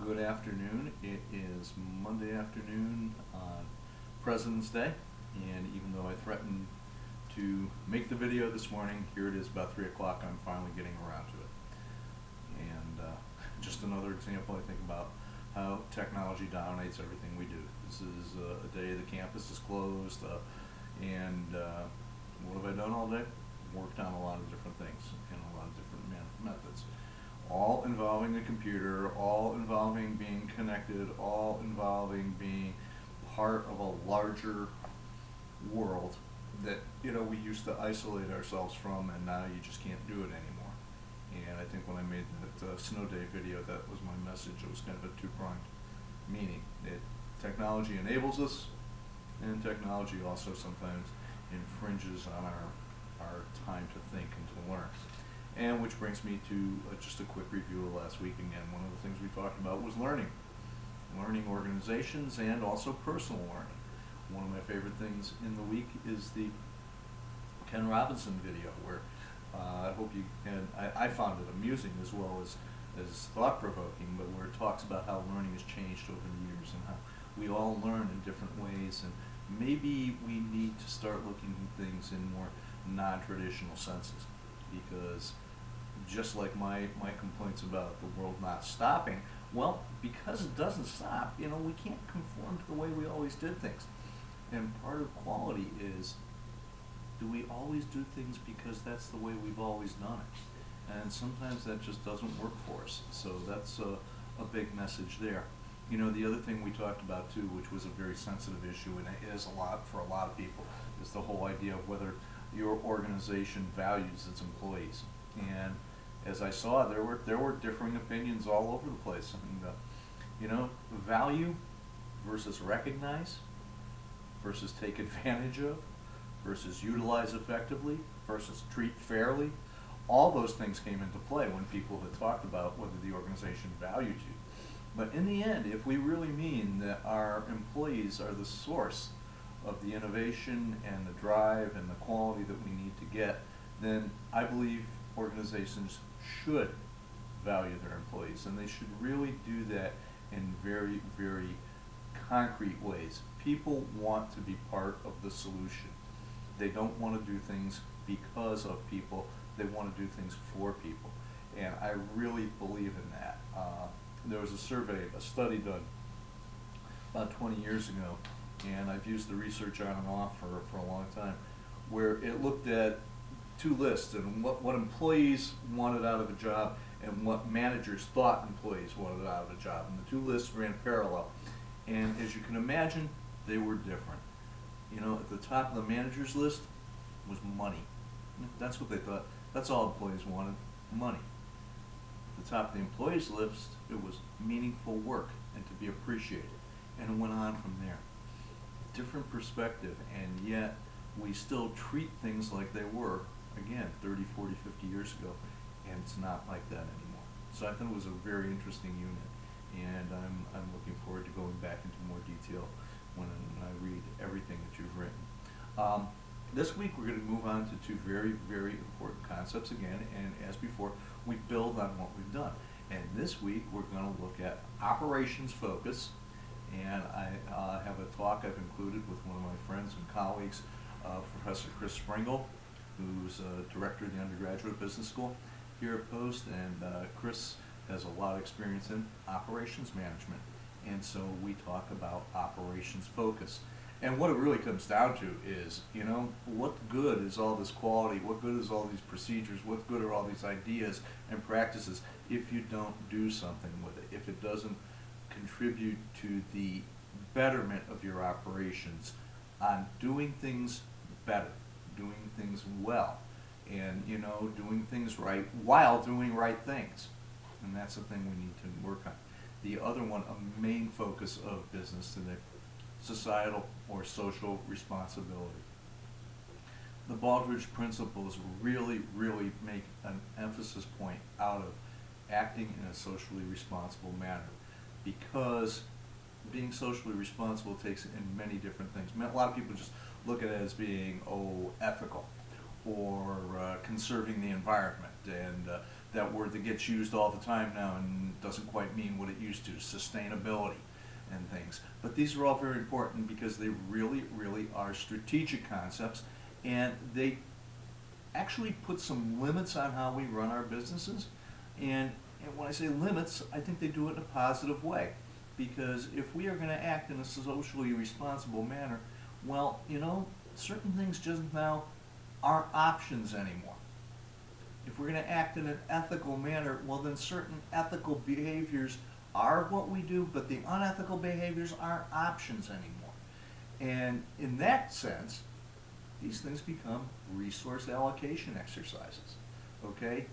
Good afternoon. It is Monday afternoon on President's Day, and even though I threatened to make the video this morning, here it is about 3 o'clock. I'm finally getting around to it. And just another example, I think, about how technology dominates everything we do. This is a day the campus is closed, and what have I done all day? Worked on a lot of different things and a lot of different methods. All involving the computer, all involving being connected, all involving being part of a larger world that, we used to isolate ourselves from, and now you just can't do it anymore. And I think when I made that snow day video, that was my message. It was kind of a two-pronged meaning. Technology enables us, and technology also sometimes infringes on our time to think and to learn. And which brings me to just a quick review of last week. Again, one of the things we talked about was learning organizations and also personal learning. One of my favorite things in the week is the Ken Robinson video, where I hope you can, I found it amusing as well as thought-provoking, but where it talks about how learning has changed over the years and how we all learn in different ways, and maybe we need to start looking at things in more non-traditional senses, because just like my complaints about the world not stopping, well, because it doesn't stop, we can't conform to the way we always did things. And part of quality is, do we always do things because that's the way we've always done it? And sometimes that just doesn't work for us. So that's a big message there. The other thing we talked about too, which was a very sensitive issue, and it is a lot for a lot of people, is the whole idea of whether your organization values its employees. And as I saw, there were differing opinions all over the place. And value versus recognize versus take advantage of versus utilize effectively versus treat fairly. All those things came into play when people had talked about whether the organization valued you. But in the end, if we really mean that our employees are the source of the innovation and the drive and the quality that we need to get, then I believe organizations should value their employees, and they should really do that in very, very concrete ways. People want to be part of the solution. They don't want to do things because of people. They want to do things for people. And I really believe in that. There was a study done about 20 years ago, and I've used the research on and off for a long time, where it looked at two lists and what employees wanted out of a job and what managers thought employees wanted out of a job. And the two lists ran parallel. And as you can imagine, they were different. At the top of the manager's list was money. That's what they thought. That's all employees wanted, money. At the top of the employees list, it was meaningful work and to be appreciated. And it went on from there. Different perspective, and yet we still treat things like they were, again, 30, 40, 50 years ago, and it's not like that anymore. So I thought it was a very interesting unit, and I'm looking forward to going back into more detail when I read everything that you've written. This week we're going to move on to two very, very important concepts again, and as before, we build on what we've done. And this week we're going to look at operations focus, and I have a talk I've included with one of my friends and colleagues, Professor Chris Springle, who's director of the undergraduate business school here at Post, and Chris has a lot of experience in operations management, and so we talk about operations focus. And what it really comes down to is, what good is all this quality, what good is all these procedures, what good are all these ideas and practices if you don't do something with it, if it doesn't contribute to the betterment of your operations on doing things better, doing things well, and doing things right while doing right things. And that's the thing we need to work on. The other one, a main focus of business today, societal or social responsibility. The Baldrige principles really, really make an emphasis point out of acting in a socially responsible manner, because being socially responsible takes in many different things. A lot of people just look at it as being ethical or conserving the environment and that word that gets used all the time now and doesn't quite mean what it used to, sustainability and things. But these are all very important because they really, really are strategic concepts, and they actually put some limits on how we run our businesses. And when I say limits, I think they do it in a positive way. Because if we are going to act in a socially responsible manner, well, certain things just now aren't options anymore. If we're going to act in an ethical manner, well, then certain ethical behaviors are what we do, but the unethical behaviors aren't options anymore. And in that sense, these things become resource allocation exercises, okay?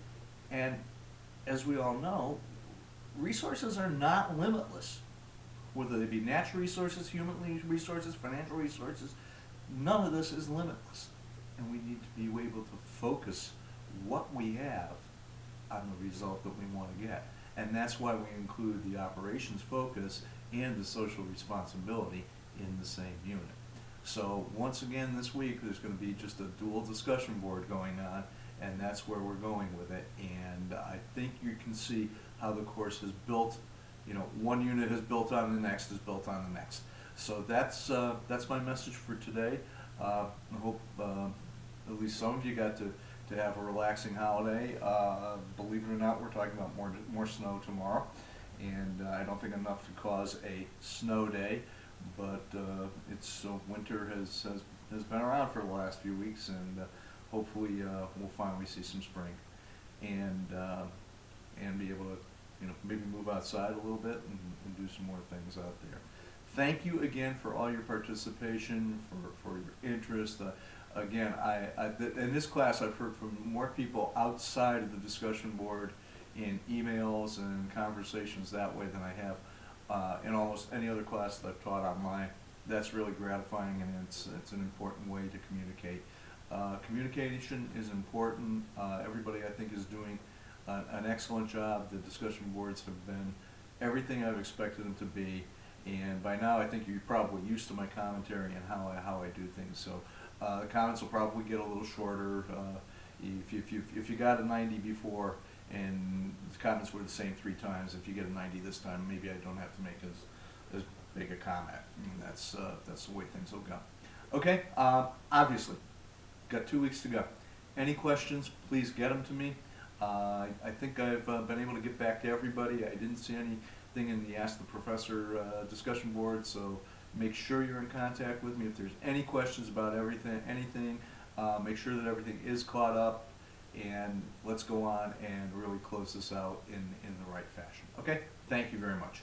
And as we all know, resources are not limitless. Whether they be natural resources, human resources, financial resources, none of this is limitless. And we need to be able to focus what we have on the result that we want to get. And that's why we include the operations focus and the social responsibility in the same unit. So once again this week there's going to be just a dual discussion board going on, and that's where we're going with it. And I think you can see how the course is built. One unit is built on the next, is built on the next. So that's my message for today. I hope at least some of you got to have a relaxing holiday. Believe it or not, we're talking about more snow tomorrow, and I don't think enough to cause a snow day. But it's winter has been around for the last few weeks, and hopefully we'll finally see some spring, and be able to maybe move outside a little bit and do some more things out there. Thank you again for all your participation, for your interest. Again, in this class I've heard from more people outside of the discussion board in emails and conversations that way than I have in almost any other class that I've taught online. That's really gratifying, and it's an important way to communicate. Communication is important. Everybody, I think, is doing an excellent job. The discussion boards have been everything I've expected them to be, and by now I think you're probably used to my commentary and how I do things. So the comments will probably get a little shorter. If you got a 90 before and the comments were the same 3 times, if you get a 90 this time, maybe I don't have to make as big a comment. That's the way things will go. Okay, obviously, got 2 weeks to go. Any questions, please get them to me. I think I've been able to get back to everybody. I didn't see anything in the Ask the Professor discussion board, so make sure you're in contact with me. If there's any questions about anything, make sure that everything is caught up, and let's go on and really close this out in the right fashion. Okay? Thank you very much.